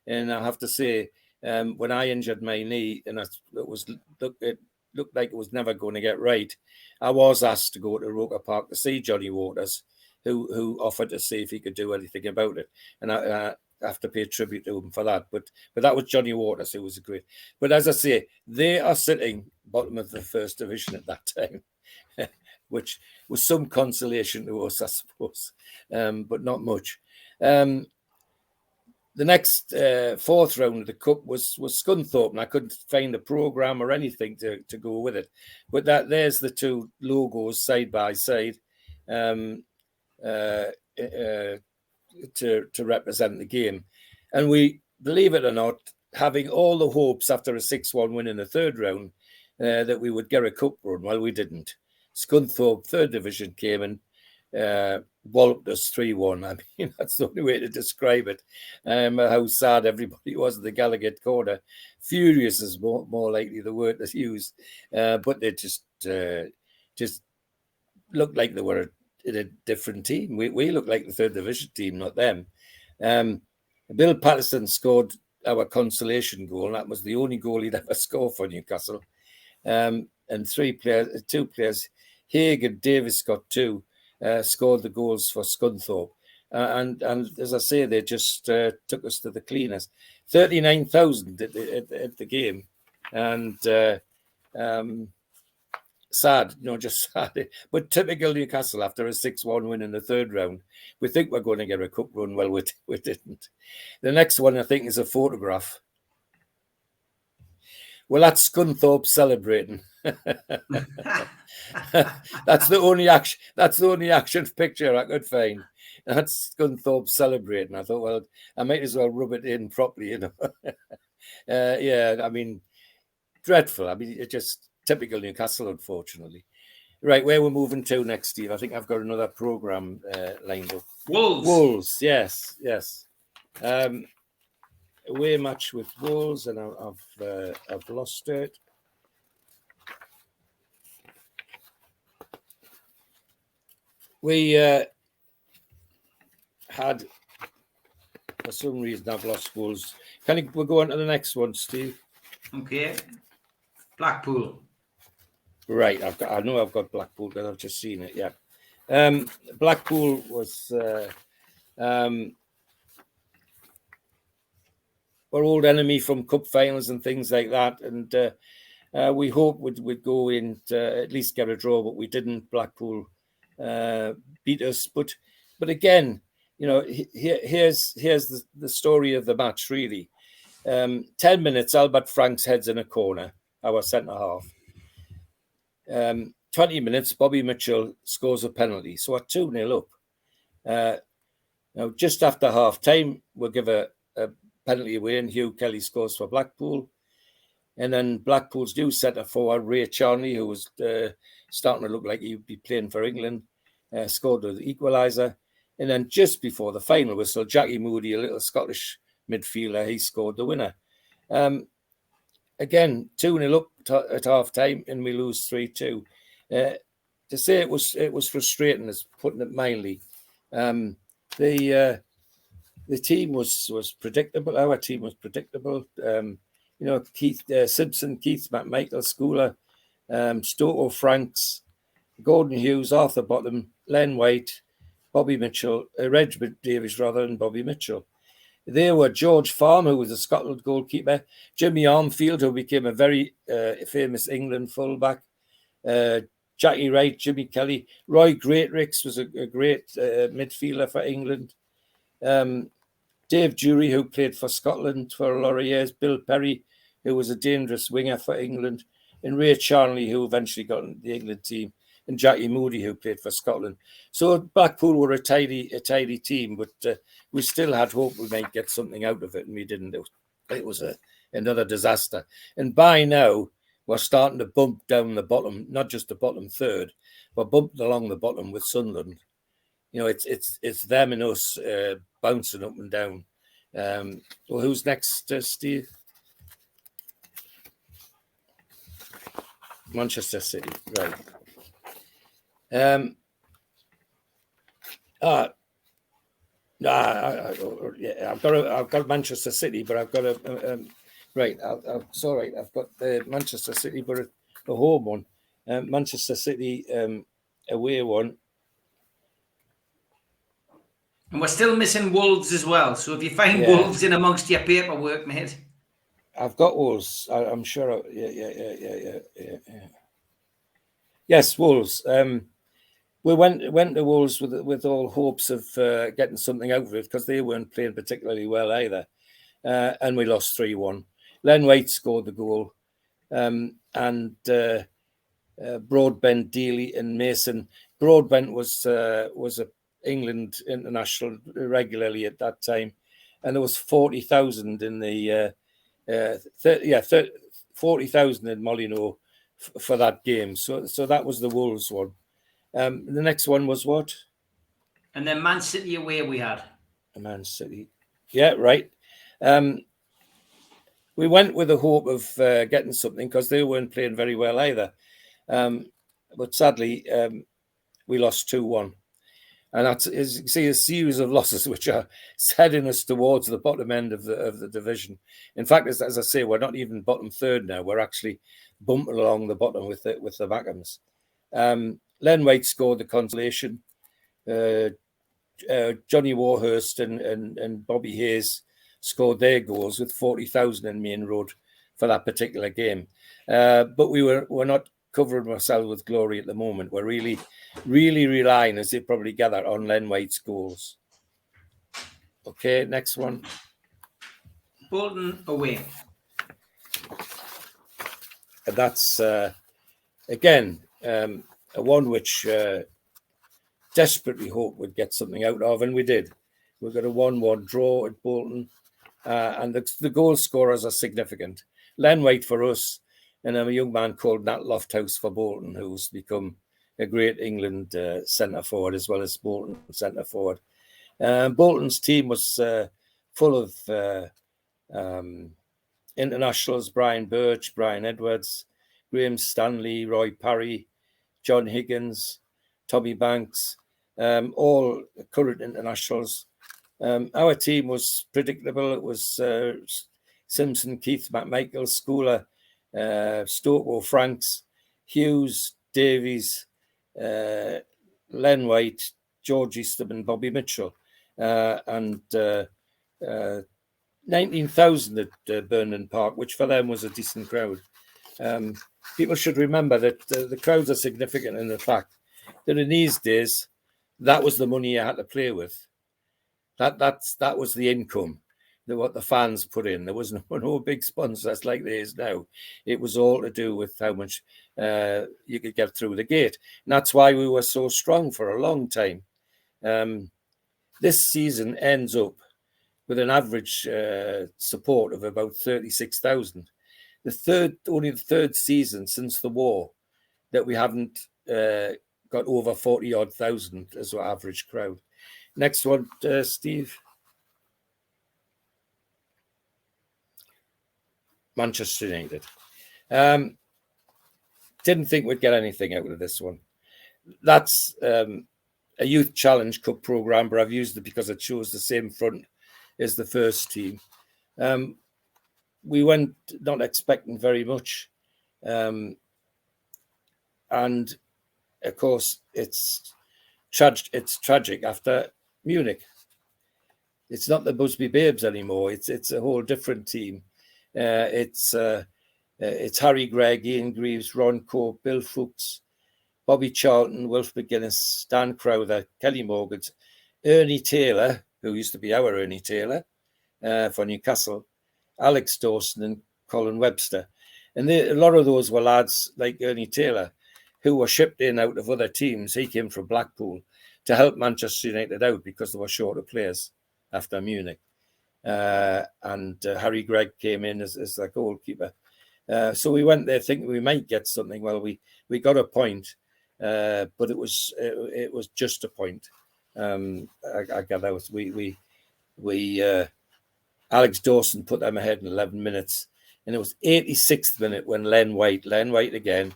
and I have to say, when I injured my knee, and it looked like it was never going to get right, I was asked to go to Roker Park to see Johnny Waters, who offered to see if he could do anything about it, and I have to pay tribute to him for that. But that was Johnny Waters, who was great. But as I say, they are sitting bottom of the first division at that time, which was some consolation to us, I suppose, but not much. The next fourth round of the cup was Scunthorpe, and I couldn't find a programme or anything to go with it. But there's the two logos side by side to represent the game. And we, believe it or not, having all the hopes after a 6-1 win in the third round that we would get a cup run. Well, we didn't. Scunthorpe, third division, came and walloped us 3-1. I mean, that's the only way to describe it. How sad everybody was at the Gallagher corner. Furious is more likely the word that's used. But they just looked like they were in a different team. We looked like the third division team, not them. Bill Patterson scored our consolation goal, and that was the only goal he'd ever score for Newcastle. And two players, Haig and Davis got two, scored the goals for Scunthorpe. And as I say, they just took us to the cleaners. 39,000 at the game. And sad, just sad. But typical Newcastle after a 6-1 win in the third round. We think we're going to get a cup run. Well, we didn't. The next one, I think, is a photograph. Well, that's Scunthorpe celebrating. That's the only action. That's the only action picture I could find. That's Scunthorpe celebrating. I thought, well, I might as well rub it in properly, Yeah, I mean, dreadful. I mean, it's just typical Newcastle, unfortunately. Right, where we're moving to next, Steve? I think I've got another programme lined up. Wolves, yes. Away match with Wolves, and I've lost it. We had, for some reason, I've lost Wolves. We'll go on to the next one, Steve? Okay. Blackpool. Right, I know I've got Blackpool because I've just seen it. Yeah, Blackpool was our old enemy from cup finals and things like that, and we hoped we'd go in to at least get a draw, but we didn't. Blackpool beat us, but again, here's the story of the match. Really, 10 minutes. Albert Franks heads in a corner, our centre half. 20 minutes, Bobby Mitchell scores a penalty. So we're 2-0 up. Now, just after half time, we'll give a penalty away, and Hugh Kelly scores for Blackpool. And then Blackpool's new centre forward, Ray Charnley, who was starting to look like he would be playing for England, scored the equaliser. And then just before the final whistle, Jackie Moody, a little Scottish midfielder, he scored the winner. Again, 2-0 up at half time, and we lose 3-2. To say it was frustrating is putting it mildly. The team was predictable. Our team was predictable. Keith Simpson, Keith McMichael, Schooler, Stokoe Franks, Gordon Hughes, Arthur Bottom, Len White, Bobby Mitchell, Reg Davies and Bobby Mitchell. There were George Farm, who was a Scotland goalkeeper, Jimmy Armfield, who became a very famous England fullback, Jackie Wright, Jimmy Kelly, Roy Greatrix was a great midfielder for England, Dave Jury, who played for Scotland for a lot of years, Bill Perry, who was a dangerous winger for England, and Ray Charnley, who eventually got in the England team, and Jackie Moody, who played for Scotland. So Blackpool were a tidy team, but we still had hope we might get something out of it, and we didn't. It was another disaster. And by now, we're starting to bump down the bottom, not just the bottom third, but bumping along the bottom with Sunderland. It's them and us bouncing up and down. Well, who's next, Steve? Manchester City, right. I've got Manchester City, but I've got it's all right. I've got Manchester City, but a home one. Manchester City away one. And we're still missing Wolves as well. So if you find Wolves in amongst your paperwork, mate. I've got Wolves. I'm sure. Yeah. Yes, Wolves. We went to Wolves with all hopes of getting something out of it, because they weren't playing particularly well either, and we lost 3-1. Len White scored the goal, and Broadbent, Dealey, and Mason. Broadbent was a England international regularly at that time, and there was 40,000 in the 40,000 in Molineux for that game. So that was the Wolves one. The next one was what? And then Man City away we had. Man City. Yeah, right. We went with the hope of getting something, because they weren't playing very well either. But sadly, we lost 2-1. And that's, as you can see, a series of losses which are heading us towards the bottom end of the division. In fact, as I say, we're not even bottom third now. We're actually bumping along the bottom with the Mackhams. Len White scored the consolation. Johnny Warhurst and Bobby Hayes scored their goals with 40,000 in Main Road for that particular game. But we're not covering ourselves with glory at the moment. We're really relying, as they probably gather, on Len White's goals. Okay, next one. Bolton away. And that's, again, a one which desperately hoped we'd get something out of, and we did. We got a 1-1 draw at Bolton, and the goal scorers are significant. Len White for us, and a young man called Nat Lofthouse for Bolton, who's become a great England centre forward as well as Bolton centre forward. Bolton's team was full of internationals: Brian Birch, Brian Edwards, Graham Stanley, Roy Parry, John Higgins, Tommy Banks, all current internationals. Our team was predictable. It was Simpson, Keith McMichael, Schooler, Stokoe Franks, Hughes, Davies, Len White, George Easterman, Bobby Mitchell, and 19,000 at Burnham Park, which for them was a decent crowd. People should remember that the crowds are significant in the fact that in these days, that was the money you had to play with. That was the income, what the fans put in. There was no big sponsors like there is now. It was all to do with how much you could get through the gate. And that's why we were so strong for a long time. This season ends up with an average support of about 36,000. Only the third season since the war that we haven't got over 40-odd thousand as our average crowd. Next one, Steve. Manchester United. Didn't think we'd get anything out of this one. That's a Youth Challenge Cup programme, but I've used it because it shows the same front as the first team. We went not expecting very much. And, of course, it's tragic after Munich. It's not the Busby Babes anymore. It's a whole different team. It's Harry Gregg, Ian Greaves, Ron Cope, Bill Fuchs, Bobby Charlton, Wilf McGuinness, Dan Crowther, Kelly Morgans, Ernie Taylor, who used to be our Ernie Taylor for Newcastle, Alex Dawson and Colin Webster. And a lot of those were lads like Ernie Taylor who were shipped in out of other teams. He came from Blackpool to help Manchester United out because they were short of players after Munich. And Harry Gregg came in as the goalkeeper. So we went there thinking we might get something. Well, we got a point, but it was just a point. I got out. We Alex Dawson put them ahead in 11 minutes, and it was 86th minute when Len White again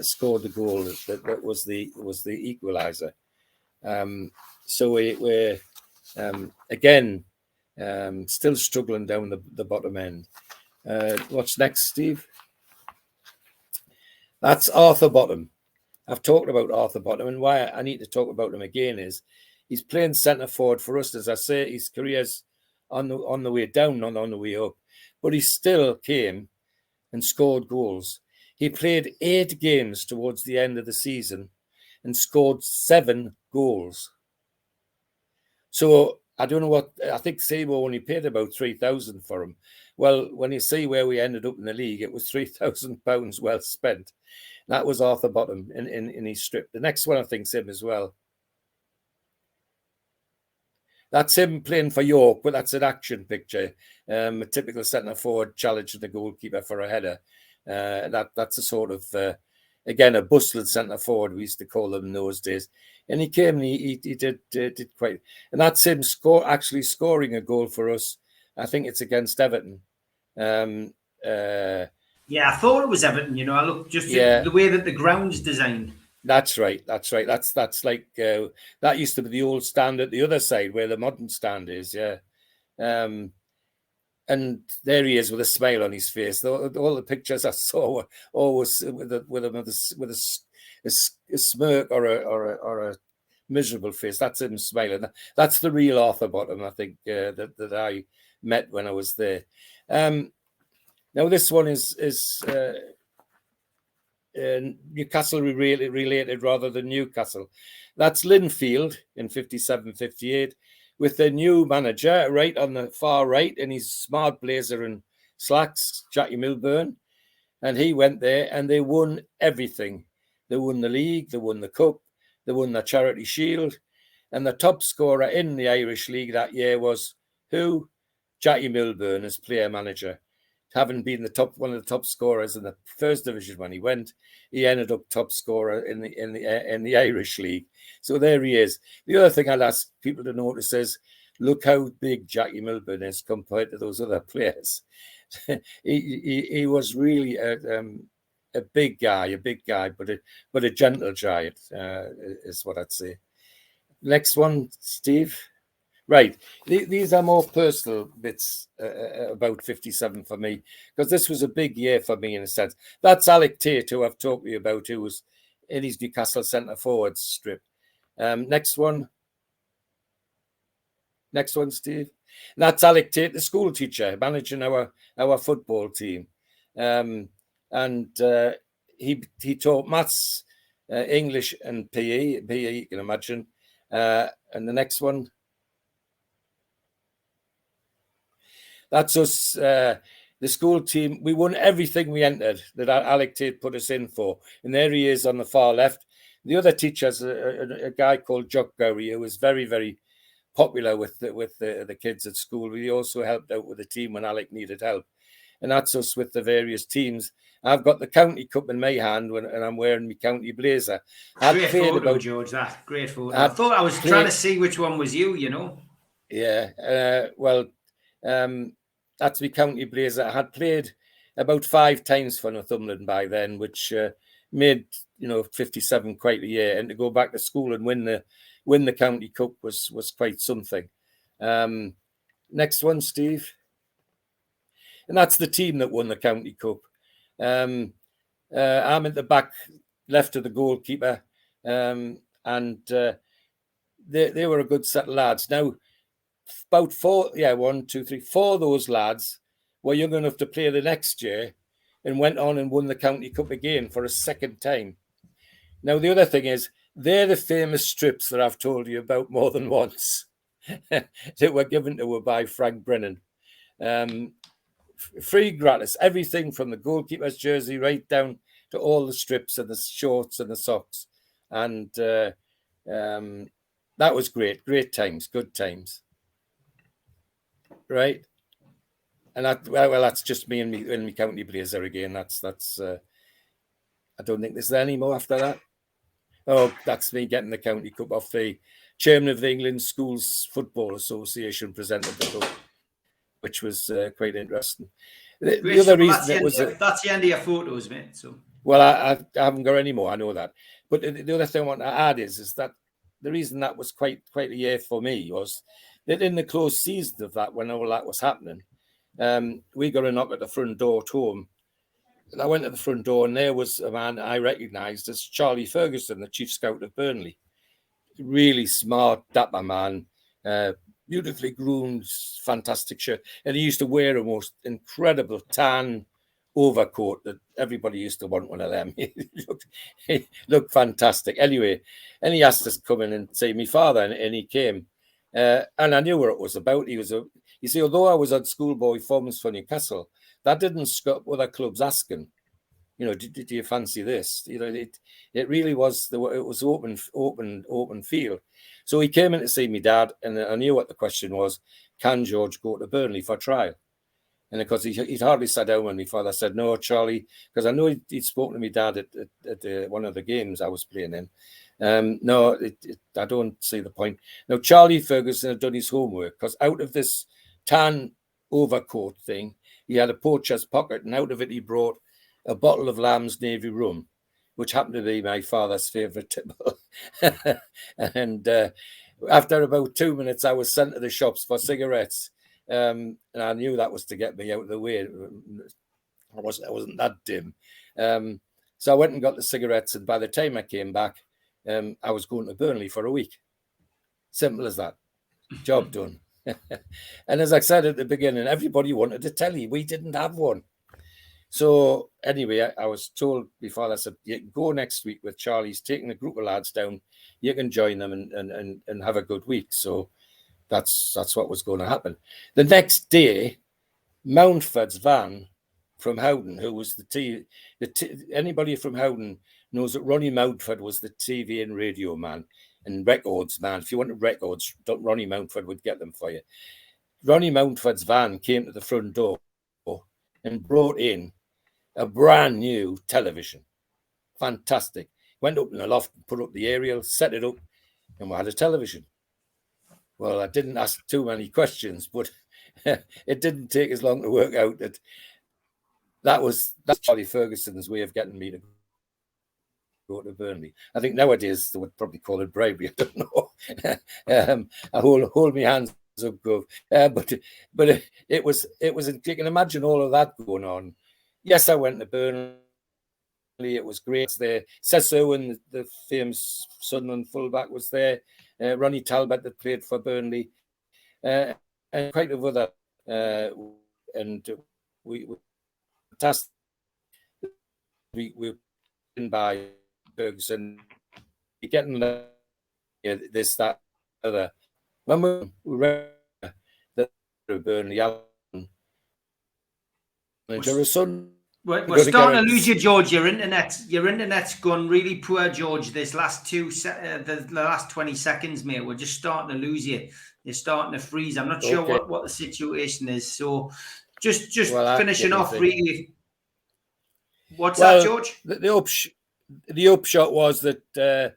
scored the goal that was the equaliser. So we're again still struggling down the bottom end. What's next, Steve? That's Arthur Bottom. I've talked about Arthur Bottom, and why I need to talk about him again is he's playing centre forward for us. As I say, his career's on the way down, not on the way up, but he still came and scored goals. He played 8 games towards the end of the season and scored 7 goals. So I don't know what, I think Seymour only paid about 3,000 for him. Well, when you see where we ended up in the league, it was £3,000 well spent. That was Arthur Bottom in his strip. The next one I think's him as well. That's him playing for York, but that's an action picture. A typical centre forward challenging the goalkeeper for a header. That's a sort of again a busted centre forward we used to call them in those days. And he came and he did quite. And that's him actually scoring a goal for us. I think it's against Everton. Yeah, I thought it was Everton. You know, I looked just at the way that the ground's designed. That's right. That's like that used to be the old stand at the other side where the modern stand is. Yeah, and there he is with a smile on his face. All the pictures I saw were always with a smirk or a miserable face. That's him smiling. That's the real Arthur Bottom, I think, that I met when I was there. Now this one is Newcastle related rather than Newcastle. That's Linfield in 57-58 with their new manager right on the far right in his smart blazer and slacks, Jackie Milburn. And he went there and they won everything. They won the league, they won the cup, they won the Charity Shield. And the top scorer in the Irish League that year was who? Jackie Milburn as player manager. Having been one of the top scorers in the first division when he went, he ended up top scorer in the Irish League. So there he is. The other thing I'd ask people to notice is, look how big Jackie Milburn is compared to those other players. he was really a big guy, but a gentle giant is what I'd say. Next one, Steve. Right. These are more personal bits about 57 for me, because this was a big year for me in a sense. That's Alec Tate, who I've talked to you about, who was in his Newcastle centre forward strip. Next one, Steve. That's Alec Tate, the school teacher, managing our football team. And he taught maths, English and PE, you can imagine. And the next one, that's us, the school team. We won everything we entered that Alec Tate put us in for. And there he is on the far left. The other teacher's a guy called Jock Gowrie, who was very, very popular with the kids at school. We also helped out with the team when Alec needed help. And that's us with the various teams. I've got the county cup in my hand and I'm wearing my county blazer. Great photo, George, that. Great photo. I thought I was trying to see which one was you, you know. Yeah, that's my county blazer. I had played about 5 times for Northumberland by then, which made 57 quite a year. And to go back to school and win the county cup was quite something. Next one, Steve. And that's the team that won the county cup. I'm at the back left of the goalkeeper, and they were a good set of lads. Now, about 4 of those lads were young enough to play the next year and went on and won the county cup again for a second time. Now, the other thing is, they're the famous strips that I've told you about more than once that were given to her by Frank Brennan. Free gratis, everything from the goalkeeper's jersey right down to all the strips and the shorts and the socks. And that was great times, good times. Right? And that's just me and me county blazer again. That's I don't think there's any more after that. Oh, that's me getting the county cup off the chairman of the England Schools Football Association presented the cup, which was quite interesting. The other reason that's the end of your photos, mate. So I haven't got any more. I know that. But the other thing I want to add is that the reason that was quite a year for me was that in the close season of that, when all that was happening, we got a knock at the front door at home. And I went to the front door, and there was a man I recognised as Charlie Ferguson, the chief scout of Burnley. Really smart, dapper man, beautifully groomed, fantastic shirt. And he used to wear a most incredible tan overcoat that everybody used to want one of them. He looked fantastic. Anyway, and he asked us to come in and say, my father, and he came. And I knew what it was about. You see, although I was on schoolboy forms for Newcastle, that didn't stop other clubs asking, did you fancy this? It really was, it was open field. So he came in to see me dad, and I knew what the question was: can George go to Burnley for trial? And of course, he'd hardly sat down when my father said, no, Charlie, because I know he'd spoken to me dad at one of the games I was playing in. No, I don't see the point. Now, Charlie Ferguson had done his homework, because out of this tan overcoat thing, he had a poacher's pocket, and out of it he brought a bottle of Lamb's Navy rum, which happened to be my father's favourite tipple. And after about 2 minutes, I was sent to the shops for cigarettes, and I knew that was to get me out of the way. I wasn't that dim. So I went and got the cigarettes, and by the time I came back, I was going to Burnley for a week. Simple as that. Job done. And as I said at the beginning, everybody wanted a telly. We didn't have one. So anyway, I was told before, I said, you can go next week with Charlie's taking a group of lads down. You can join them and have a good week. So that's what was going to happen. The next day, Mountford's van from Howden, who was anybody from Howden knows that Ronnie Mountford was the TV and radio man and records man. If you wanted records, Ronnie Mountford would get them for you. Ronnie Mountford's van came to the front door and brought in a brand new television. Fantastic. Went up in the loft, put up the aerial, set it up, and we had a television. Well, I didn't ask too many questions, but it didn't take as long to work out that's Charlie Ferguson's way of getting me to go to Burnley. I think nowadays they would probably call it bribery. I don't know. I hold my hands up, but it was. You can imagine all of that going on. Yes, I went to Burnley. It was great there. Sesso, and the famous Sunderland fullback, was there. Ronnie Talbot that played for Burnley, and quite a other. And we fantastic. We were in by Ferguson, getting this, that, other. When we were the Burnley, manager, his son We're starting to lose you, George. Your internet's gone really poor, George. This last the last 20 seconds, mate. We're just starting to lose you. You're starting to freeze. I'm not sure what the situation is. So, just finishing off, really. What's that, George? The upshot was that the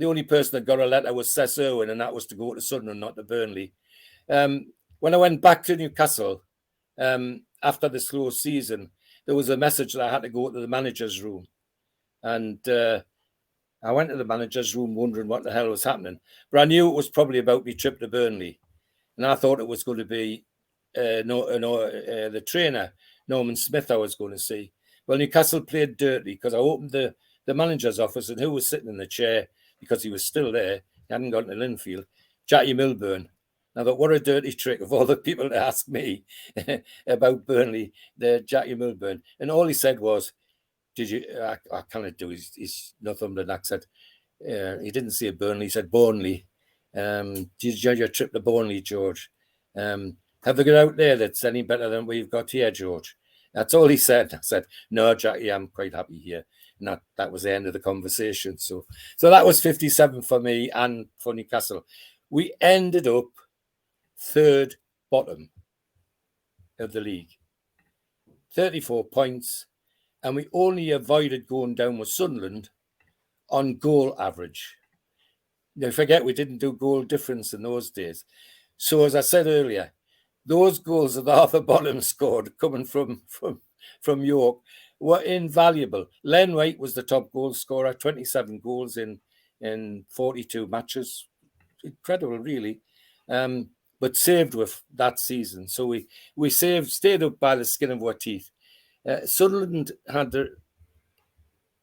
only person that got a letter was Seth Irwin, and that was to go to Sunderland, not to Burnley. When I went back to Newcastle after the slow season, there was a message that I had to go to the manager's room. And I went to the manager's room wondering what the hell was happening. But I knew it was probably about my trip to Burnley. And I thought it was going to be the trainer, Norman Smith, I was going to see. Well, Newcastle played dirty because I opened the manager's office, and who was sitting in the chair, because he was still there, he hadn't gone to Linfield, Jackie Milburn. I thought, what a dirty trick of all the people to ask me about Burnley, the Jackie Milburn. And all he said was, did you, I can't do his Northumberland accent. He didn't say Burnley, he said Burnley. Did you enjoy your trip to Burnley, George? Have they got out there that's any better than we've got here, George? That's all he said. I said, no, Jackie, I'm quite happy here. And that was the end of the conversation. So that was 57 for me and for Newcastle. We ended up third bottom of the league, 34 points, and we only avoided going down with Sunderland on goal average. Now, forget we didn't do goal difference in those days. So as I said earlier, those goals that Arthur Bottom scored coming from York were invaluable. Len White was the top goal scorer, 27 goals in 42 matches. Incredible, really. But saved with that season. So we stayed up by the skin of our teeth. Sunderland had the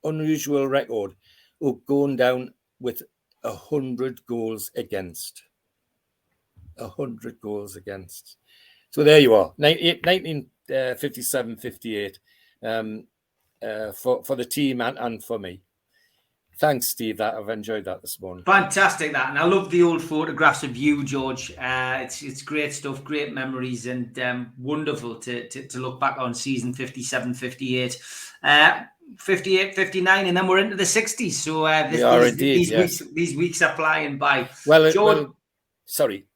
unusual record of going down with 100 goals against. 100 goals against. So there you are, 1957-58 for the team and for me. Thanks, Steve. I've enjoyed that this morning. Fantastic, that. And I love the old photographs of you, George. It's great stuff, great memories, and wonderful to look back on season 57-58. 58-59, and then we're into the 60s. So these weeks are flying by. Sorry.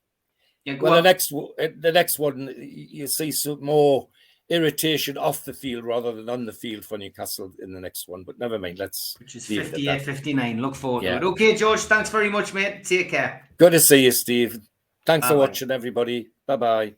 Yeah, the next one, you see some more irritation off the field rather than on the field for Newcastle in the next one. But never mind, which is 58-59. Look forward to it. Okay, George, thanks very much, mate. Take care. Good to see you, Steve. Thanks for watching, everybody. Bye-bye.